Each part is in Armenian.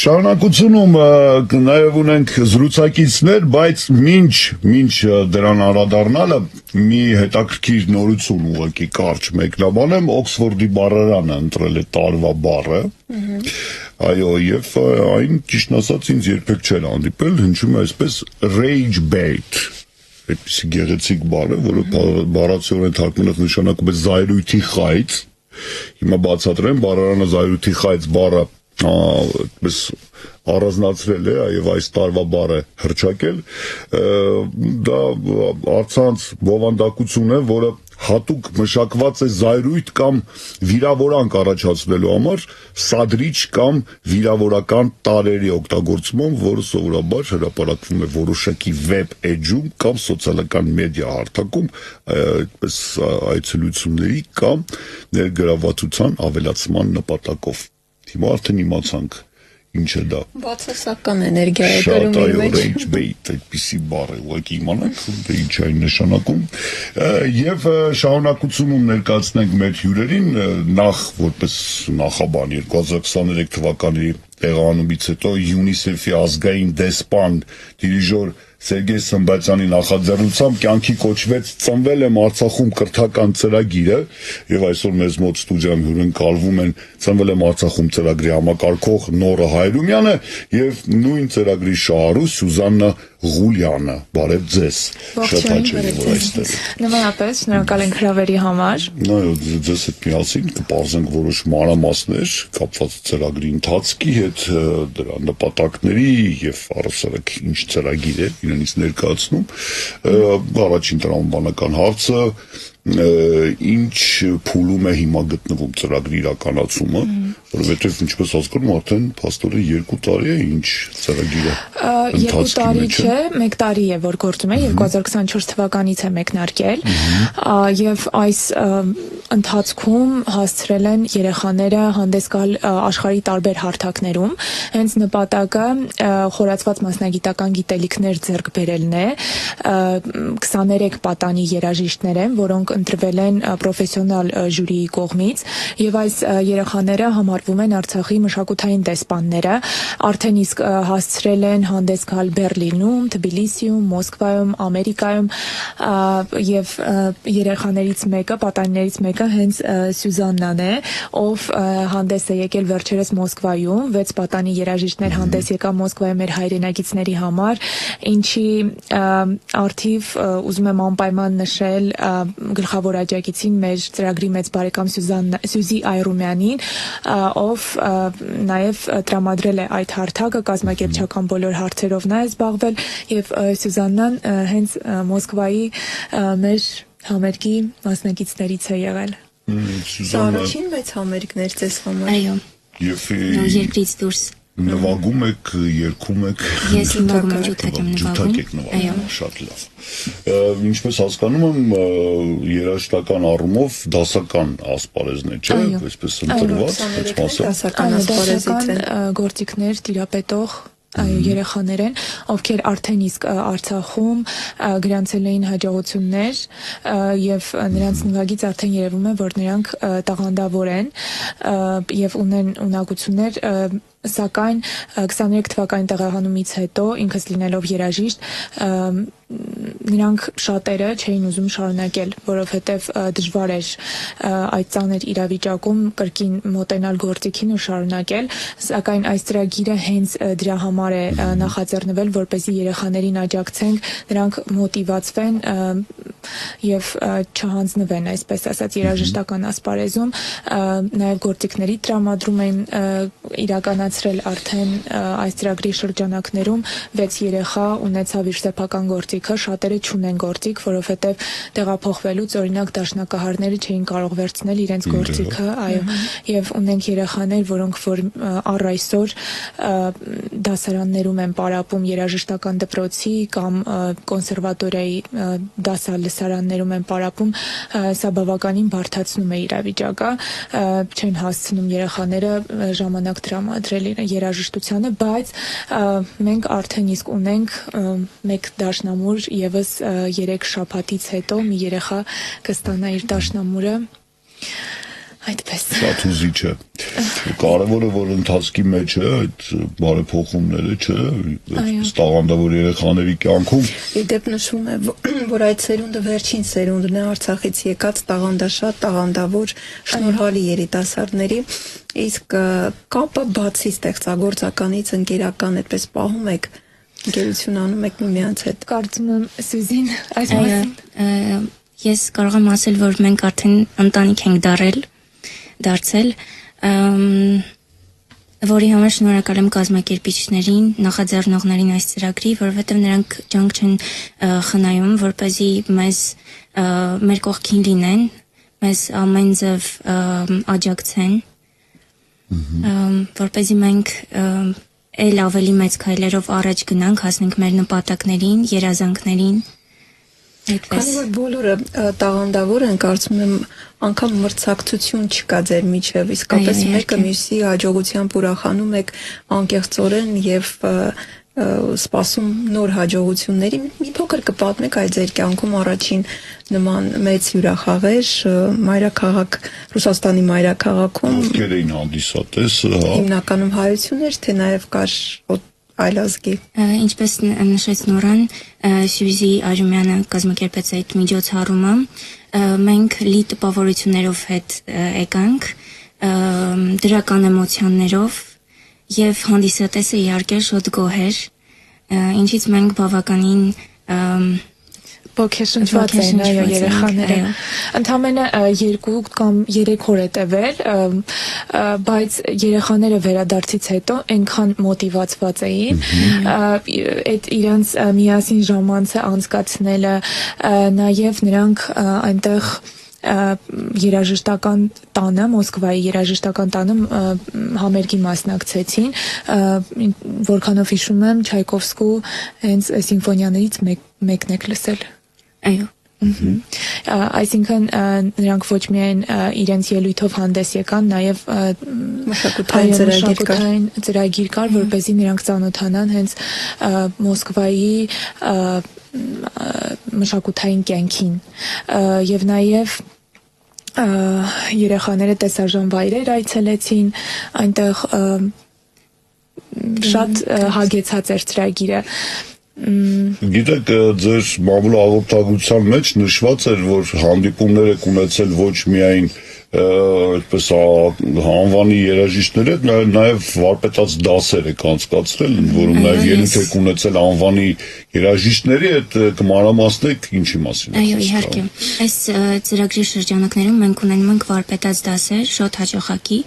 Շարունակությունում նաև ունենք զրուցակիցներ, բայց մինչ դրան անդրադառնալը մի հետաքրքիր նորություն ուղղակի կարճ մեկնաբանեմ, Օքսֆորդի բառարանը ընտրել է տարվա բառը, այո, եւ այն ճիշտ ասած ինձ երբեք չէր հանդիպել, հնչում է այսպես rage bait, այդպիսի գեղեցիկ բառ է, որը բառացիորեն թարգմանած նշանակում է զայրույթի խայծ, հիմա բացատրեմ, բառարանը զայրույթի խայծ բառը այդպես առանձնացրել է եւ այս տարվա բառը հրճակել, դա առցանց բովանդակություն է, որը հատուկ մշակված է զայրույթ կամ վիրավորանք առաջացնելու համար սադրիչ կամ վիրավորական տարրերի օգտագործումով, որը սովորաբար հրապարակվում է որոշակի վեբ էջում կամ սոցիալական մեդիա հարթակում, այդպես այցելությունների կամ ներգրավվածության ավելացման նպատակով։ Հիմա արդեն իմացանք ինչ է դա։ Բացասական էներգիա է գրում իր մեջ։ Շատ այո, rage bait, այդպիսի բառ է, ուղղակի իմանանք, ինչ է այն նշանակում։ Եվ շարունակությունում ներկայացնենք մեր հյուրերին, նախ որպես նախաբան 2023 թվականի տեղանումից հետո UNICEF-ի ազգային դեսպան դիրիժոր Սերգեյ Սմբատյանի նախաձեռնությամբ կյանքի կոչվեց «Ծնվել եմ Արցախում» կրթական ծրագիրը, եւ այսօր մեզ մոտ ստուդիայում հյուրընկալվում են «Ծնվել եմ Արցախում» ծրագրի համակարգող Նորա Հայրումյանը եւ նույն ծրագրի շահառու Սյուզաննա Ղուլյանը։ Բարև ձեզ։ Շատ հաճելի որ այստեղ եք։ Նմանապես, շնորհակալ ենք հրավերի համար։ Այո, ձեզ հետ միասին կպարզենք որոշ մանրամասներ կապված ծրագրի ընթացքի հետ, դրա նպատակների եւ առասարակ ինչ ծրագիր է իրենից ներկայացնում։ Առաջին տրամաբանական հարցը ինչ փուլում է հիմա գտնվում ծրագրի իրականացումը, որովհետև ինչպես հասկանում արդեն փաստորեն 2 տարի է ինչ ծրագիրը 2 տարի չէ, 1 տարի է որ գործում է, 2024 թվականից է մեկնարկել եւ այս ընթացքում հասցրել են երեխաները հանդես գալ աշխարհի տարբեր հարթակներում, հենց նպատակը խորացված մասնագիտական գիտելիքներ ձեռք բերելն է, 23 պատանի երաժիշտներ են, որոնք ընտրվել են պրոֆեսիոնալ ժյուրիի կողմից եւ այս երեխաները համարվում են Արցախի մշակութային դեսպանները, արդեն իսկ հասցրել են հանդես գալ Բերլինում, Թբիլիսիում, Մոսկվայում, Ամերիկայում եւ երեխաներից մեկը, պատանիներից մեկը հենց Սյուզաննան է, ով հանդես է եկել վերջերս Մոսկվայում, 6 պատանի երաժիշտներ հանդես եկան Մոսկվայում մեր հայրենակիցների համար, ինչի արդիվ ուզում եմ անպայման նշել գլխավոր աջակիցին մեր ծրագրի մեծ բարեկամ Սյուզի Այռումյանին, ով նաև տրամադրել է այդ հարթակը, կազմակերպչական բոլոր հարցերով նա է զբաղվել եւ Սյուզաննան հենց Մոսկվայի մեր համերգի մասնակիցներից է եղել։ Առաջին մեծ համերգն էր ձեզ համար։ Այո։ Եվ երկրից դուրս նվագում եք, երգում եք։ Ես նվագում եմ, ջութակ եմ նվագում։ Այո, շատ լավ։ Ինչպես հասկանում եմ, երաժշտական առումով դասական ասպարեզն է, չէ՞, այսպես ընտրված, այս մասը։ Դասական ասպարեզից են գործիքներ, տիրապետող երեխաներ են, ովքեր արդեն իսկ Արցախում գրանցել էին հաջողություններ եւ նրանց նվագից արդեն երևում է, որ նրանք տաղանդավոր են եւ ունեն ունակություններ, սակայն 23 թվականի տեղահանումից հետո ինքս լինելով երաժիշտ նրանք շատերը չէին ուզում շարունակել, որովհետև դժվար էր այդ ծանր իրավիճակում կրկին մոտենալ գործիքին ու շարունակել, սակայն այս ծրագիրը հենց դրա համար է նախաձեռնվել, որպեսզի երեխաներին աջակցենք, նրանք մոտիվացվեն եւ չհանձնվեն, այսպես ասած, երաժշտական ասպարեզում, նաեւ գործիքների տրամադրում են իրականացրել արդեն այս ծրագրի շրջանակներում 6 երեխա ունեցավ իր սեփական գործիքը, շատերը չունեն գործիք, որովհետև տեղափոխվելուց օրինակ դաշնակահարները չէին կարող վերցնել իրենց գործիքը, այո, եւ ունենք երեխաներ, որոնք որ առ այսօր դասարաններում են պարապում երաժշտական դպրոցի կամ կոնսերվատորիայի դասալսարաններում են պարապում, սա բավականին բարդացնում է իրավիճակը, չեն հասցնում երեխաները ժամանակ տրամադրել երաժշտությանը, բայց մենք արդեն իսկ ունենք մեկ դաշնամուր եւս 3 շաբաթից հետո մի երեխա կստանա իր դաշնամուրը Այդպես։ Շատ հուզիչ է։ Կարևորը որ ընթացքի մեջ է այդ բարեփոխումները, չէ՞, տաղանդավոր երեխաների կյանքում։ Իդեպ նշվում է, որ այդ սերունդը վերջին սերունդն է Արցախից եկած տաղանդաշատ, տաղանդավոր, շնորհալի երիտասարդների, իսկ կապը բացի ստեղծագործականից ընկերական այդպես պահում եք, ընկերություն անում եք միմյանց հետ։ Կարծում եմ Սյուզին այս մասին։ Ես կարող եմ ասել, որ մենք արդեն ընտանիք ենք դարձել, որի համար շնորհակալ եմ կազմակերպիչներին, նախաձեռնողներին այս ծրագրի, որովհետև նրանք ջանք չեն խնայում, որպեսզի մեր կողքին լինեն, մեզ ամեն ձև աջակցեն, որպեսզի մենք էլ ավելի մեծ քայլերով առաջ գնանք, հասնենք մեր նպատակներին, երազանքներին։ Քանի որ բոլորը տաղանդավոր են, կարծում եմ անգամ մրցակցություն չկա ձեր միջև, իսկապես մեկը մյուսի հաջողությամբ ուրախանում եք անկեղծորեն եւ սպասում նոր հաջողությունների։ Մի փոքր կպատմեք այդ ձեր կյանքում առաջին նման մեծ հյուրախաղեր մայրաքաղաք Ռուսաստանի մայրաքաղաքում։ Ովքեր էին հանդիսատես, Հիմնականում հայություններ, թե նաեւ կար այլազգի։ Ինչպես նշեց Նորան, Սյուզի Արյումյանը կազմակերպեց այդ միջոցառումը, մենք լի տպավորություններով հետ եկանք, դրական էմոցիաներով եւ հանդիսատեսը իհարկե շատ գոհ էր, ինչից մենք բավականին Ոգեշնչված էին երեխաները։ Ընդամենը 2 կամ 3 օր է տևել, բայց երեխաները վերադարձից հետո այնքան մոտիվացված էին, այդ իրանց միասին ժամանցը անցկացնելը, նաև նրանք այնտեղ երաժշտական տանը, Մոսկվայի երաժշտական տանը համերգի մասնակցեցին, որքանով հիշում եմ Չայկովսկու հենց սիմֆոնիաներից մեկն եք լսել։ Այո։ Այսինքն նրանք ոչ միայն իրենց ելույթով հանդես եկան, նաև մշակութային ծրագիր կար, որպեսզի նրանք ծանոթանան հենց Մոսկվայի մշակութային կյանքին եւ նաև երեխաները տեսարժան վայրեր այցելեցին, այնտեղ շատ հագեցած էր ծրագիրը։ Գիտեք, ձեր մամուլ հաղորդակցության մեջ նշված էր, որ հանդիպումներ եք ունեցել ոչ միայն այդպես անվանի երաժիշտներ հետ, նաև վարպետաց դասեր եք անցկացրել, որում նաև ելույթ եք ունեցել անվանի երաժիշտների հետ, կմանրամասնեք ինչի մասին։ Այո, իհարկե։ Այս ծրագրի շրջանակներում մենք ունենում ենք վարպետաց դասեր, շատ հաճախակի։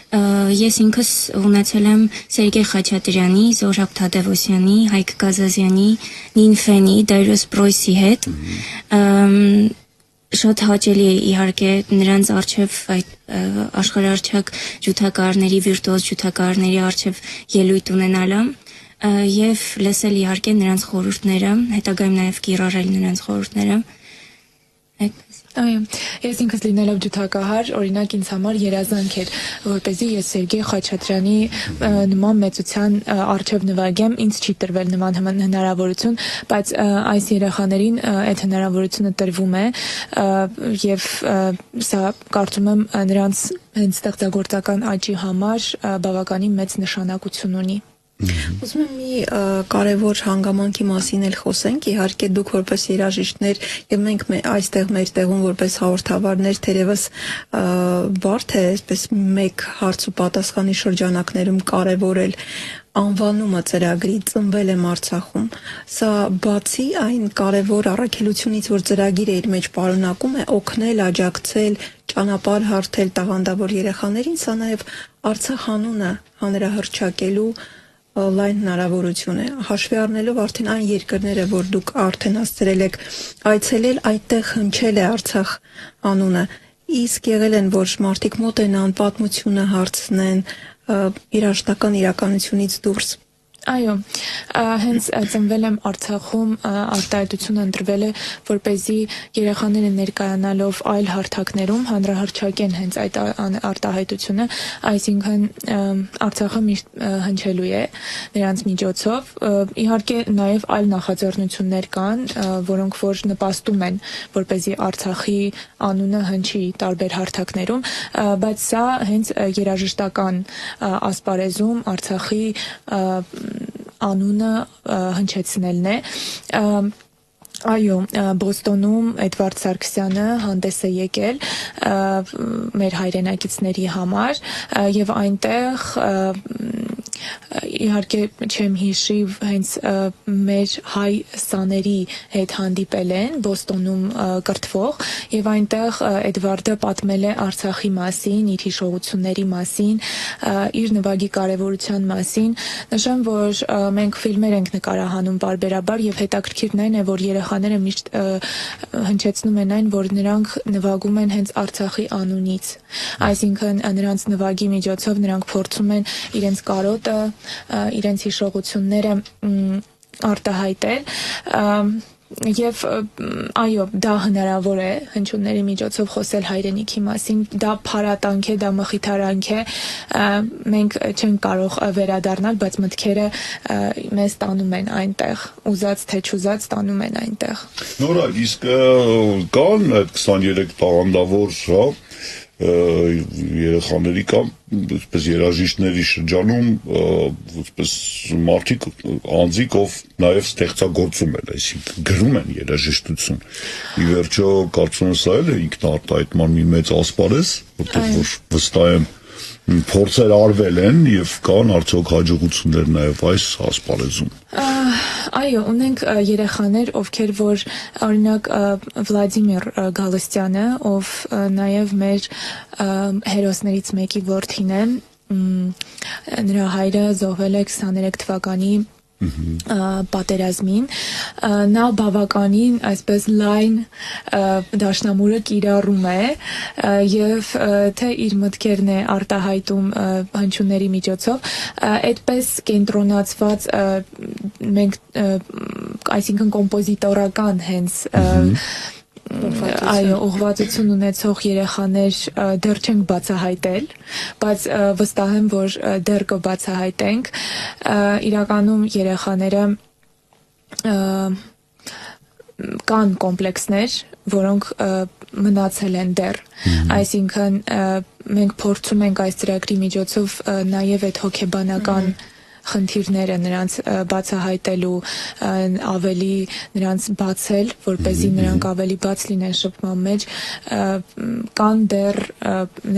Ես ինքս ունեցել եմ Սերգեյ Խաչատրյանի, Զորաբ Թադևոսյանի, Հայկ Գազազյանի, Նինֆենի, Դայրոս Պրոյսի հետ։ Շատ հաճելի է իհարկե նրանց արչև այդ աշխարհարչակ ջութակարների, վիրտուոզ ջութակարների արչև ելույթ ունենալը եւ լսել իհարկե նրանց խորհուրդները, հետագայում նաեւ կիրառել նրանց խորհուրդները։ Այո, ես ինքս լինելով ջութակահար, օրինակ ինձ համար երազանք էր, որպեսզի ես Սերգեյ Խաչատրյանի նման մեծության առջև նվագեմ, ինձ չի տրվել նման հնարավորություն, բայց այս երեխաներին այդ հնարավորությունը տրվում է եւ սա կարծում եմ նրանց հենց ստեղծագործական աճի համար բավականին մեծ նշանակություն ունի։ Ուզում եմ մի կարևոր հանգամանքի մասին էլ խոսենք, իհարկե դուք որպես երաժիշտներ եւ մենք այստեղ մեր տեղում որպես հաղորդավարներ թերևս բարդ է այսպես մեկ հարց ու պատասխանի շրջանակներում կարևորել անվանումը ծրագրի ծնվել եմ Արցախում։ Սա բացի այն կարևոր առաքելությունից, որ ծրագիրը իր մեջ պարունակում է օգնել, աջակցել, ճանապարհ հարթել տաղանդավոր երեխաներին, սա նաեւ Արցախ անունը հանրահռչակելու լայն հնարավորություն է, հաշվի առնելով արդեն այն երկրները, որ դուք արդեն հասցրել եք այցելել, այդտեղ հնչել է Արցախ անունը, իսկ եղել են, որ մարդիկ մոտենան, պատմությունը հարցնեն, երաժշտական իրականությունից դուրս։ Այո, հենց ծնվել եմ Արցախում, արտահայտությունը ընտրվել է, որպեսզի երեխաները ներկայանալով այլ հարթակներում հանրահռչակեն հենց այդ արտահայտությունը, այսինքն Արցախը միշտ հնչելու է նրանց միջոցով։ Իհարկե նաև այլ նախաձեռնություններ կան, որոնք որ նպաստում են, որպեսզի Արցախի անունը հնչի տարբեր հարթակներում, բայց սա հենց երաժշտական ասպարեզում Արցախի անունը հնչեցնելն է։ Այո, Բոստոնում Էդվարդ Սարգսյանը հանդես է եկել մեր հայրենակիցների համար եւ այնտեղ իհարկե չեմ հիշի հենց մեր հայ սաների հետ հանդիպել են Բոստոնում կրթվող եւ այնտեղ Էդվարդը պատմել է Արցախի մասին, իր հիշողությունների մասին, իր նվագի կարեւորության մասին։ Նշեմ, որ մենք ֆիլմեր ենք նկարահանում բարբերաբար եւ հետաքրքիրն այն է, որ երեխաները միշտ հնչեցնում են այն, որ նրանք նվագում են հենց Արցախի անունից։ Այսինքն նրանց նվագի միջոցով նրանք փորձում են իրենց կարոտը, իրենց հիշողությունները արտահայտել եւ այո, դա հնարավոր է հնչյունների միջոցով խոսել հայրենիքի մասին, դա փարատանք է, դա մխիթարանք է, մենք չենք կարող վերադառնալ, բայց մտքերը մեզ տանում են այնտեղ, ուզած թե չուզած տանում են այնտեղ։ Նորա, իսկ կան այդ 23 տաղանդավոր, հա, երեխաների կամ այսպես երաժիշտների շրջանում այսպես մարդիկ անձիկ ով նաև ստեղծագործում են, այսինքն գրում են երաժշտություն։ Ի վերջո կարծում եմ սա էլ է ինքնարտահայտման մի մեծ ասպարեզ, որտեղ որ վստահ եմ փորձեր արվել են եւ կան արդյոք հաջողություններ նաև այս ասպարեզում։ Այո, ունենք երեխաներ, ովքեր որ օրինակ Վլադիմիր Գալստյանը, ով նաև մեր հերոսներից մեկի որդին է, նրա հայրը զոհվել է 23 թվականի պատերազմին, նա բավականին այսպես լայն դաշնամուրը կիրառում է եւ թե իր մտքերն է արտահայտում հնչյունների միջոցով, այդպես կենտրոնացված մենք այսինքն կոմպոզիտորական հենց այո, ուղղվածություն ունեցող երեխաներ դեռ չենք բացահայտել, բայց վստահ եմ, որ դեռ կբացահայտենք։ Իրականում երեխաները կան կոմպլեքսներ, որոնք մնացել են դեռ, այսինքն մենք փորձում ենք այս ծրագրի միջոցով նաև այդ հոգեբանական խնդիրները նրանց բացահայտելու, ավելի նրանց բացել, որպեսզի նրանք ավելի բաց լինեն շփման մեջ, կան դեռ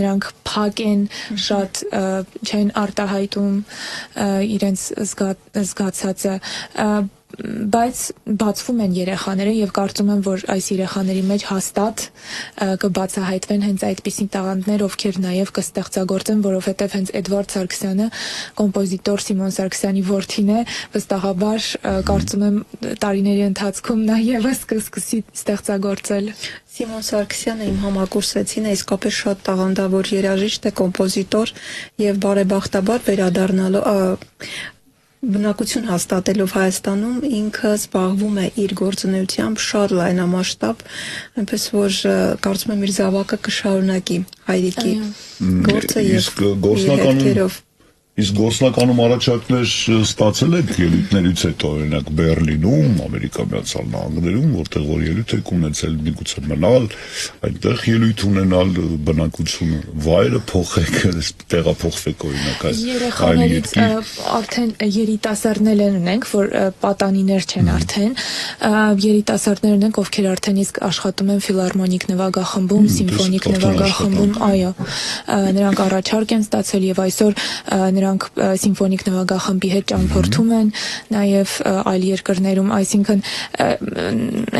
նրանք փակ են, շատ չեն արտահայտում իրենց զգացածը, բայց բացվում են երեխաները եւ կարծում եմ, որ այս երեխաների մեջ հաստատ կբացահայտվեն հենց այդպիսի տաղանդներ, ովքեր նաեւ կստեղծագործեն, որովհետեւ հենց Էդվարդ Սարգսյանը, կոմպոզիտոր Սիմոն Սարգսյանի որդին է, վստահաբար կարծում եմ տարիների ընթացքում նա եւս կսկսի ստեղծագործել։ Սիմոն Սարգսյանը իմ համակուրսեցին է, իսկապես շատ տաղանդավոր երաժիշտ է, կոմպոզիտոր եւ բարեբախտաբար վերադառնալով բնակություն հաստատելով Հայաստանում ինքը զբաղվում է իր գործունեությամբ շատ լայնամասշտաբ, այնպես որ կարծում եմ իր զավակը կշարունակի հայրիկի գործը եւ գործնականում Իսկ գործնականում առաջարկներ ստացել եք ելույթներից հետո, օրինակ Բերլինում, Ամերիկա Միացյալ Նահանգներում, որտեղ որ ելույթ եք ունեցել, միգուցե մնալ, այնտեղ ելույթ ունենալ, բնակությունը, վայրը փոխեք, տեղափոխվեք օրինակ այս երեխաներից արդեն երիտասարդներ ունենք, որ պատանիներ չեն արդեն, երիտասարդներ ունենք, ովքեր արդեն իսկ աշխատում են ֆիլհարմոնիկ նվագախմբում, սիմֆոնիկ նվագախմբում, այո, նրանք առաջարկ են ստացել եւ այսօր նրանք սիմֆոնիկ նվագախմբի հետ ճամփորդում են, նաև այլ երկրներում, այսինքն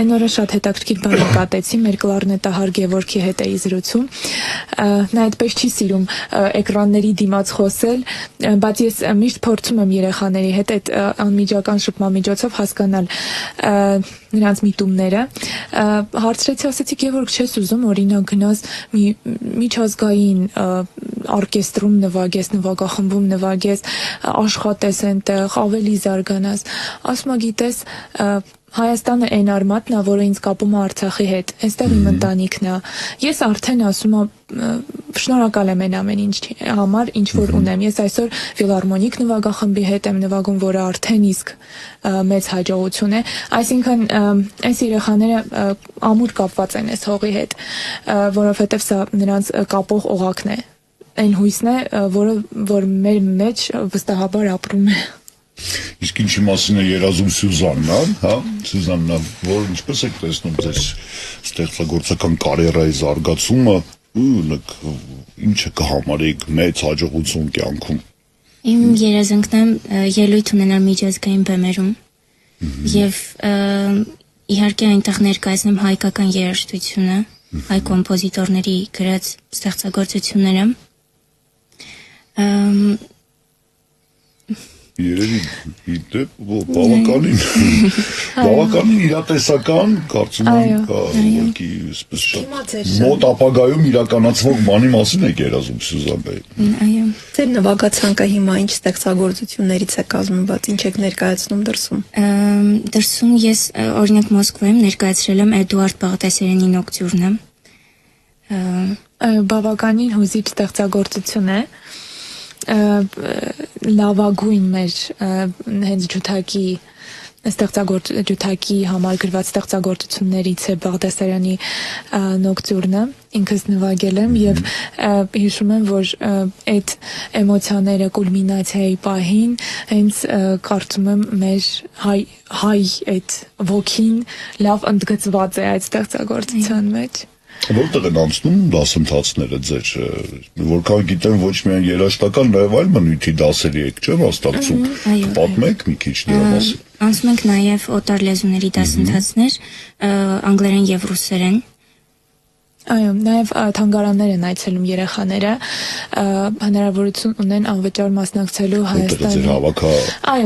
այն օրը շատ հետաքրքիր բան նկատեցի, մեր կլարնետահար Գևորգի հետ էի զրուցում, նա այդպես չի սիրում էկրանների դիմաց խոսել, բայց ես միշտ փորձում եմ երեխաների հետ այդ անմիջական շփման միջոցով հասկանալ նրանց միտումները, հարցրեցի, ասեցի Գևորգ, չես ուզում օրինակ գնաս մի միջազգային օրկեստրում նվագես, նվագախմբում նվագես, աշխատես այնտեղ, ավելի զարգանաս։ Ասում գիտես, Հայաստանը այն արմատն է, որը ինձ կապում է Արցախի հետ։ Այստեղ իմ ընտանիքն է։ Ես արդեն ասում եմ, շնորհակալ եմ այն ամեն ինչ համար, ինչ որ ունեմ։ Ես այսօր ֆիլհարմոնիկ նվագախմբի հետ եմ նվագում, որը արդեն իսկ մեծ հաջողություն է։ Այսինքն, այս երեխաները ամուր կապված են այս հողի հետ, որովհետև սա նրանց կապող օղակն է։ Այն հույսն է, որ մեր մեջ վստահաբար ապրում է։ Իսկ ինչի մասին է երազում Սյուզաննան, հա? Սյուզաննա, որ ինչպես եք տեսնում ձեր ստեղծագործական կարիերայի զարգացումը, ինչը կհամարեք մեծ հաջողություն կյանքում։ Իմ երազանքն է ելույթ ունենալ միջազգային բեմերում եւ իհարկե այնտեղ ներկայացնեմ հայկական երաժշտությունը, հայ կոմպոզիտորների գրած ստեղծագործությունները։ Երևի դեպ բավականին իրատեսական կարծում եմ ուղղակի այսպես շատ մոտ ապագայում իրականացվող բանի մասին եք երազում Սյուզաննայի։ Այո։ Ձեր նվագացանկը հիմա ինչ ստեղծագործություններից է կազմված, ինչ եք ներկայացնում դրսում։ Դրսում ես օրինակ Մոսկվայում ներկայացրել եմ Էդուարդ Բաղդասարյանի նոկտյուրնը։ Բավականին հուզիչ ստեղծագործություն է։ Լավագույն մեր հենց ջութակի համար գրված ստեղծագործություններից է Բաղդասարյանի նոկտյուրնը, ինքս նվագել եմ եւ հիշում եմ, որ այդ էմոցիաները կուլմինացիայի պահին հենց կարծում եմ մեր հայ այդ ոգին լավ ընդգծված է այդ ստեղծագործության մեջ։ Որտեղ են անցնում դասընթացները ձեր, որքան գիտեմ ոչ միայն երաժշտական, նաև այլ բնույթի դասերի եք, չէ՞, մասնակցում։ Պատմեք մի քիչ դրա մասին։ Անցնում ենք նաև օտար լեզուների դասընթացներ, անգլերեն եւ ռուսերեն։ Այո, նաև թանգարաններ են այցելում երեխաները, հնարավորություն ունեն անվճար մասնակցելու Հայաստանի։ Այո,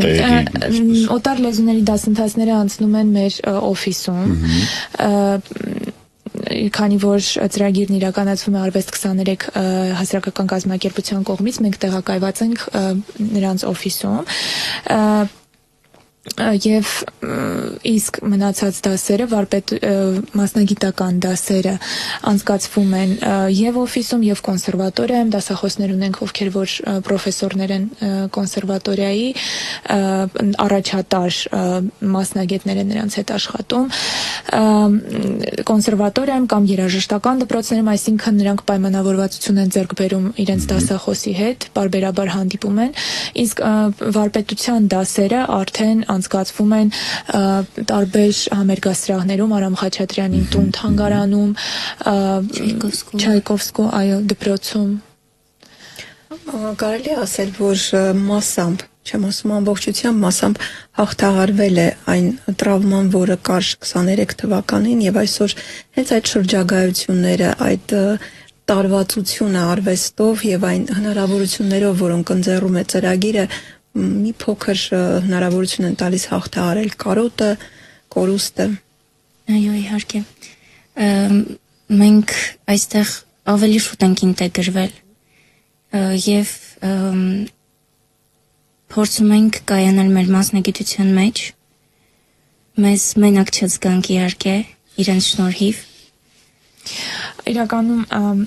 օտար լեզուների դասընթացները անցնում են մեր օֆիսում։ Քանի որ ծրագիրն իրականացվում է Արվեստ 23 հասարակական կազմակերպության կողմից, մենք տեղակայված ենք նրանց օֆիսում եւ իսկ մնացած դասերը մասնագիտական դասերը անցկացվում են եւ օֆիսում եւ կոնսերվատորիայում դասախոսներ ունենք ովքեր որ պրոֆեսորներ են կոնսերվատորիայի առաջատար մասնագետներ են նրանց հետ աշխատում կոնսերվատորիայում կամ երաժշտական դպրոցներում, այսինքն նրանք պայմանավորվածություն են ձեռք բերում իրենց դասախոսի հետ, բարբերաբար հանդիպում են, իսկ վարպետության դասերը արդեն անցկացվում են տարբեր համերգասրահներում, Արամ Խաչատրյանի տուն թանգարանում, Չայկովսկու, այո, դպրոցում։ Կարելի ասել, որ մասամբ, չեմ ասում ամբողջությամբ, մասամբ հաղթահարվել է այն տրավման, որը կար 23 թվականին եւ այսօր հենց այդ շրջագայությունները, այդ տարվածությունը արվեստով եւ այն հնարավորություններով, որոնք ընձեռում է ծրագիրը, մի փոքր հնարավորություն են տալիս հաղթահարել կարոտը, կորուստը։ Այո, իհարկե։ Մենք այստեղ ավելի շուտ ենք ինտեգրվել եւ փորձում ենք կայանալ մեր մասնագիտության մեջ։ Մեզ մենակ չզգանք իհարկե, իրենց շնորհիվ։ Իրականում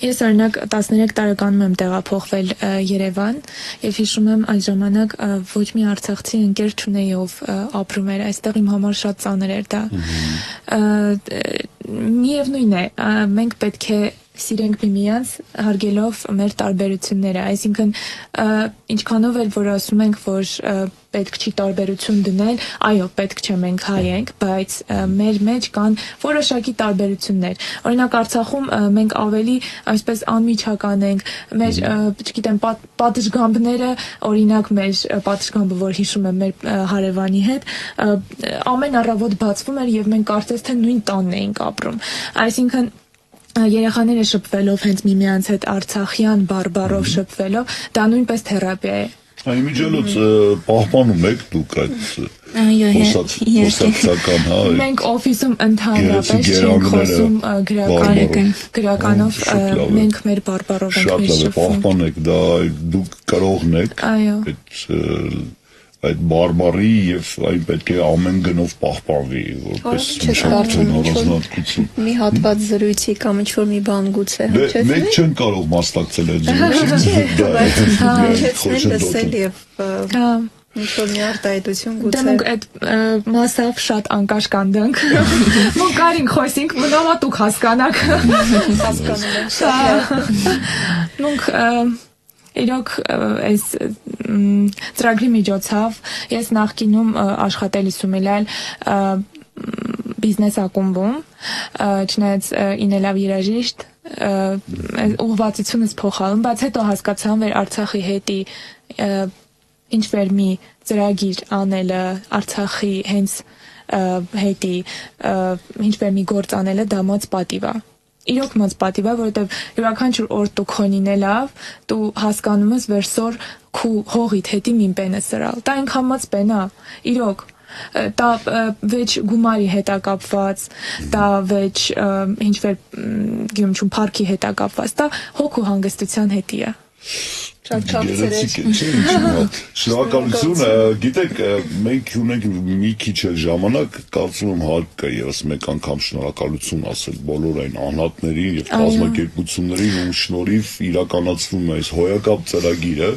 ես օրինակ 13 տարեկանում եմ տեղափոխվել Երևան եւ հիշում եմ այդ ժամանակ ոչ մի արցախցի ընկեր չունեի ով ապրում էր այստեղ իմ համար շատ ծանր էր դա միևնույն է մենք պետք է սիրենք միմյանց հարգելով մեր տարբերությունները այսինքն ինչքանով էլ որ ասում ենք որ պետք չի տարբերություն դնել այո պետք չէ մենք հայ ենք բայց մեր մեջ կան որոշակի տարբերություններ օրինակ Արցախում մենք ավելի այսպես անմիջական ենք մեր չգիտեմ պատշգամբները օրինակ մեր պատշգամբը որ հիշում եմ մեր հարևանի հետ ամեն առավոտ բացվում էր եւ մենք կարծես թե նույն տանն էինք ապրում այսինքն երեխաները շփվելով հենց միմյանց հետ արցախյան բարբառով շփվելով դա նույնպես թերապիա է Այնիմիջիայլոց պահպանում եք դուք այդ Այո, խոսակցական, հա։ Մենք օֆիսում ընդհանրապես չենք խոսում գրականով, մենք մեր բարբառով ենք Շատ լավ է, շփվում։ պահպանեք դա, դուք կարողն եք Այո։ այդ բարբարի եւ այն պետք է ամեն գնով պահպանվի, որպես կարծում առանձնահատկություն։ մի հատված զրույցի կամ ինչ-որ մի բան գուցե հնչեցնի։ Մենք չենք կարող մասնակցել այդ զրույցին։ Լսել եւ Հա։ ինչ-որ մի արտահայտություն Դե գուցե։ մենք այդ մասով շատ անկաշ կանդանք։ Մենք կարինք խոսենք, մնամա դուք հասկանաք։ Հասկանում եմ շատ։ Մենք իրոք այս ծրագրի միջոցով ես նախկինում աշխատել Սումիլալ բիզնես ակումբում, չնայած ինելավ երաժիշտ ուղղվածությունս փոխալում, բայց հետո հասկացամ, որ Արցախի հետի ինչ-որ մի ծրագիր անելը, Արցախի հենց հետի ինչ-որ մի գործ անելը դա մոծ պատիվ է։ Իրոք մոծ պատիվ է, որովհետև յուրաքանչյուր օր դու քոնինելավ, դու հասկանում ես, որ սոր քու հողիդ հետի մին պենը սրալ։ Դա ինքան մոծ պենա, իրոք։ Դա վեճ գումարի հետ է կապված, դա վեճ ինչ-որ գյումչուն парքի հետ է կապված, դա հոգու հանգստության հետի է։ Շնորհակալություն, գիտեք, մենք ունենք մի քիչ ժամանակ, կարծում եմ հարկ է եւս մեկ անգամ շնորհակալություն ասել բոլոր այն անհատներին եւ կազմակերպություններին, ում շնորհիվ իրականացվում է այս հոյակապ ծրագիրը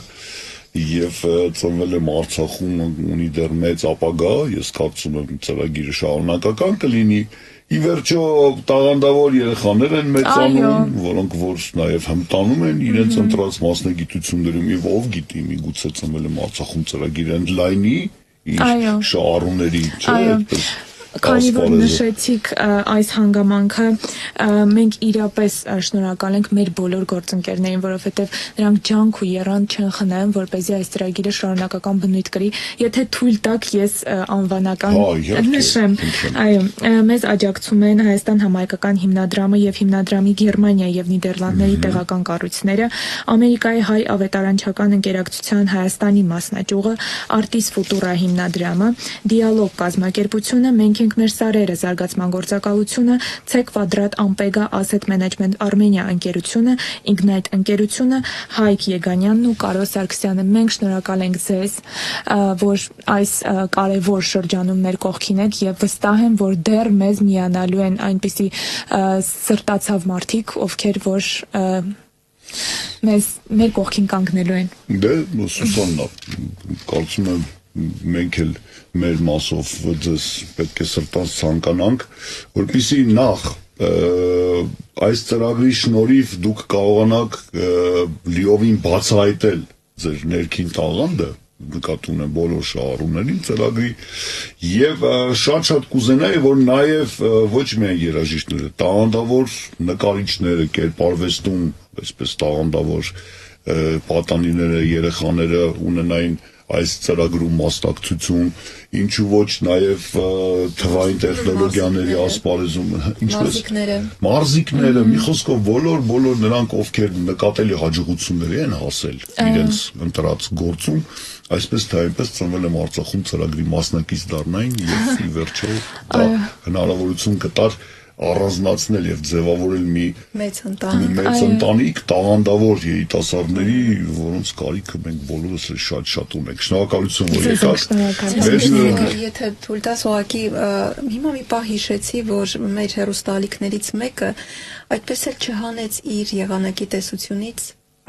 եւ ծնվել եմ Արցախում, ունի դեռ մեծ ապագա, ես կարծում եմ ծրագիրը շարունակական կլինի։ Ի վերջո տաղանդավոր երեխաներ են մեծանում, որոնք որ նաև հմտանում են իրենց ընտրած մասնագիտություններում եւ ով գիտի, միգուցե ծնվել եմ Արցախում ծրագիր ընդլայնի իր շահառուների, չէ՞։ Քանի որ նշեցիք այս հանգամանքը, մենք իրապես շնորհակալ ենք մեր բոլոր գործընկերներին, որովհետև նրանք ջանք ու եռանդ չեն խնայում, որպեսզի այս ծրագիրը շարունակական բնույթ կրի։ Եթե թույլ տաք, ես անվանական նշեմ։ Այո, մեզ աջակցում են Հայաստան համայնքական հիմնադրամը եւ հիմնադրամի Գերմանիա եւ Նիդերլանդների տեղական կառույցները, Ամերիկայի հայ ավետարանչական ընկերակցության Հայաստանի մասնաճյուղը, Artis Futura հիմնադրամը, Dialog կազմակերպությունը, մենք ենք մեր սարերը զարգացման գործակալությունը, C Quadrat Ampega Asset Management Armenia ընկերությունը, Ignite ընկերությունը, Հայկ Եգանյանն ու Կարո Սարգսյանը։ Մենք շնորհակալ ենք ձեզ, որ այս կարևոր շրջանում մեր կողքին եք եւ վստահ եմ, որ դեռ մեզ միանալու են այնպիսի սրտացավ մարդիկ, ովքեր որ մեր կողքին կանգնելու են։ Դե Սուսաննա, կարծում եմ մենք էլ մեր մասով ձեզ պետք է սրտանց ցանկանանք, որպեսզի նախ այս ծրագրի շնորհիվ դուք կարողանաք լիովին բացահայտել ձեր ներքին տաղանդը, նկատի ունեմ բոլոր շահառուներին ծրագրի եւ շատ կուզենայի, որ նաեւ ոչ միայն երաժիշտները, տաղանդավոր նկարիչները, կերպարվեստում, այսպես տաղանդավոր պատանիները, երեխաները ունենային այս ծրագրում մասնակցություն, ինչու ոչ նաև թվային տեխնոլոգիաների ասպարեզում, ինչպես մարզիկները, մի խոսքով բոլոր նրանք, ովքեր նկատելի հաջողությունների են հասել իրենց ընտրած գործում, այսպես թե այնպես ծնվել եմ Արցախում ծրագրի մասնակից դառնային եւ ի վերջո դա հնարավորություն կտար առանձնացնել եւ ձևավորել մի մեծ ընտանիք տաղանդավոր երիտասարդների, որոնց կարիքը մենք բոլորս շատ ունենք։ Շնորհակալություն, որ եկաք։ Եթե թույլ տաս, ուղղակի հիմա մի պահ հիշեցի, որ մեր հեռուստաալիքներից մեկը այդպես էլ չհանեց իր եղանակի տեսությունից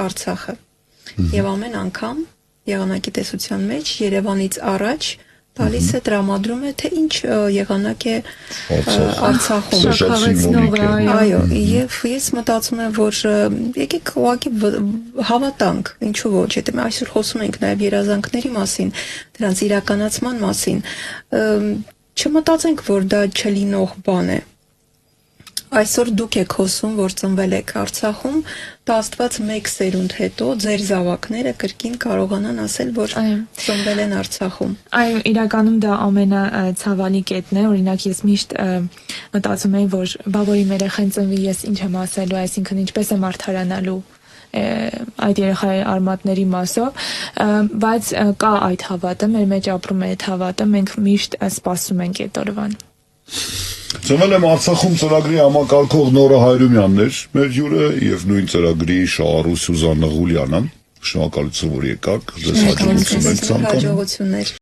Արցախը։ Եվ ամեն անգամ եղանակի տեսության մեջ Երևանից առաջ տալիս է տրամադրում է թե ինչ եղանակ է Արցախում։ Այո, եւ ես մտածում եմ, որ եկեք ուղղակի հավատանք, ինչու ոչ, եթե մենք այսօր խոսում ենք նաեւ երազանքների մասին, դրանց իրականացման մասին, չմտածենք, որ դա չլինող բան է։ Այսօր դուք եք խոսում, որ ծնվել եք Արցախում, դա Աստված մեկ սերունդ հետո ձեր զավակները կրկին կարողանան ասել, որ ծնվել են Արցախում։ Այո, իրականում դա ամենացավալի կետն է, օրինակ ես միշտ մտածում եմ, որ բա որ իմ երեխան ծնվի, ես ինչ եմ ասելու, այսինքն ինչպես եմ արդարանալու այդ երեխայի արմատների մասով, բայց կա այդ հավատը, մեր մեջ ապրում է այդ հավատը, մենք միշտ սպասում ենք այդ օրվան։ Ծնվել եմ Արցախում ծրագրի համակարգող Նորա Հայրումյանն էր մեր հյուրը եւ նույն ծրագրի Շահառու Սյուզաննա Ղուլյանը։ Շնորհակալություն, որ եկաք։ Ձեզ հաջողություն ենք ցանկանում։ Հաջողություններ։